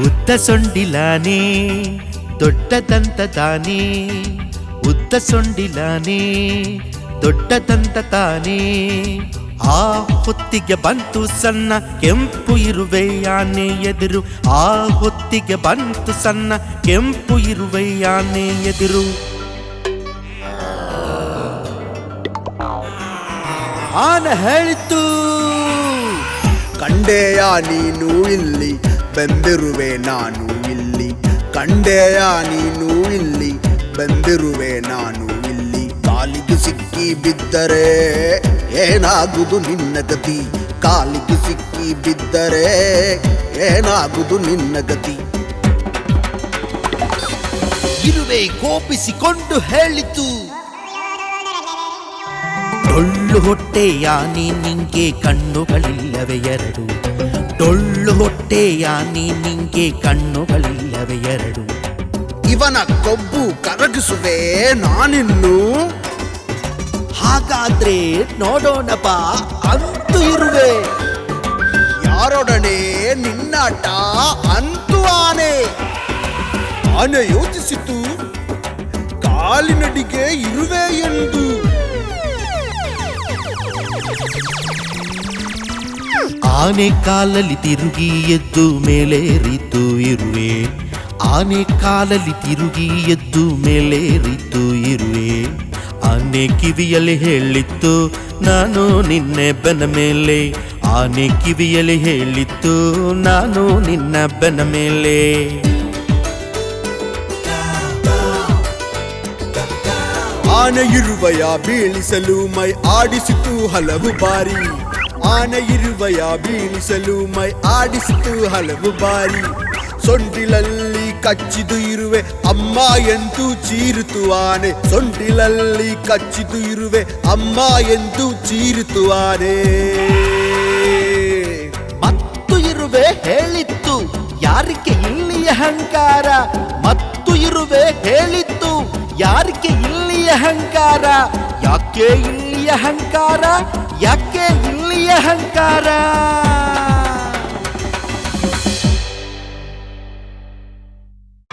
ಉದ್ದ ಸೊಂಡಿಲಾನೆ ದೊಡ್ಡ ದಂತ ತಾನೆ, ಉದ್ದ ಸೊಂಡಿಲಾನೆ ದೊಡ್ಡ ದಂತ ತಾನೆ. ಆ ಹೊತ್ತಿಗೆ ಬಂತು ಸಣ್ಣ ಕೆಂಪು ಇರುವೆ ಆನೆ ಎದುರು, ಆ ಹೊತ್ತಿಗೆ ಬಂತು ಸಣ್ಣ ಕೆಂಪು ಇರುವೆ ಆನೆ ಎದುರು. ಆನೆ ಹೇಳಿತು, ಕಂಡೆಯ ನೀನು ಇಲ್ಲಿ, ಬಂದಿರುವೆ ನಾನು ಇಲ್ಲಿ. ಕಂಡೆಯ ನೀನು ಇಲ್ಲಿ, ಬಂದಿರುವೆ ನಾನು ಇಲ್ಲಿ. ಕಾಲಿಗೆ ಸಿಕ್ಕಿ ಬಿದ್ದರೆ ಏನಾಗುವುದು ನಿನ್ನ ಗತಿ, ಕಾಲಿಗೆ ಸಿಕ್ಕಿ ಬಿದ್ದರೆ ಏನಾಗುವುದು ನಿನ್ನ ಗತಿ. ಇರುವೆ ಕೋಪಿಸಿಕೊಂಡು ಹೇಳಿತು, ಟೊಳ್ಳು ಹೊಟ್ಟೆಯಾನಿ ನಿಂಗೆ ಕಣ್ಣುಗಳಿಲ್ಲವೆ ಎರಡು, ಟೊಳ್ಳು ಹೊಟ್ಟೆಯಾನಿ ನಿಂಗೆ ಕಣ್ಣುಗಳಿಲ್ಲವೆ ಎರಡು. ಇವನ ಕೊಬ್ಬು ಕರಗಿಸುವೆ ನಾನಿನ್ನು, ಹಾಗಾದ್ರೆ ನೋಡೋಣ ಬಾ ಅಂತೂ ಇರುವೆ. ಯಾರೊಡನೆ ನಿನ್ನಾಟ ಅಂತೂ ಆನೆ. ಆನೆ ಯೋಚಿಸಿತು, ಕಾಲಿನಡಿಗೆ ಇರುವೆ ಎಂದು. ಆನೆ ಕಾಲಲ್ಲಿ ತಿರುಗಿ ಎದ್ದು ಮೇಲೇರಿತು ಇರುವೆ, ಆನೆ ಕಾಲಲ್ಲಿ ತಿರುಗಿ ಎದ್ದು ಮೇಲೇರಿತು ಇರುವೆ. ಆನೆ ಕಿವಿಯಲ್ಲಿ ಹೇಳಿತ್ತು, ನಾನು ನಿನ್ನೆ ಬೆನ್ನ ಮೇಲೆ, ಆನೆ ಕಿವಿಯಲ್ಲಿ ಹೇಳಿತ್ತು, ನಾನು ನಿನ್ನ ಬೆನ್ನ ಮೇಲೆ. ಆನೆ ಇರುವೆಯ ಬೀಳಿಸಲು ಮೈ ಆಡಿಸಿತು ಹಲವು ಬಾರಿ, ಆನೆ ಇರುವೆಯ ಬೀಳಿಸಲು ಮೈ ಆಡಿಸಿತು ಹಲವು ಬಾರಿ. ಸೊಂಡಿಲಲ್ಲಿ ಕಚ್ಚಿದು ಇರುವೆ ಅಮ್ಮ ಎಂದು ಚೀರಿತು ಆನೆ, ಸೊಂಡಿಲಲ್ಲಿ ಕಚ್ಚಿದು ಇರುವೆ ಅಮ್ಮ ಎಂದು ಚೀರಿತು ಆನೆ. ಮತ್ತು ಇರುವೆ ಹೇಳಿತ್ತು, ಯಾರಿಗೆ ಇಲ್ಲಿ ಅಹಂಕಾರ, ಮತ್ತು ಇರುವೆ ಹೇಳಿತ್ತು, ಯಾರಿಗೆ ಇಲ್ಲಿ ಅಹಂಕಾರ, ಯಾಕೆ ಇಲ್ಲಿ ಅಹಂಕಾರ, ಯಾಕೆ ಇಲ್ಲಿ ಅಹಂಕಾರ.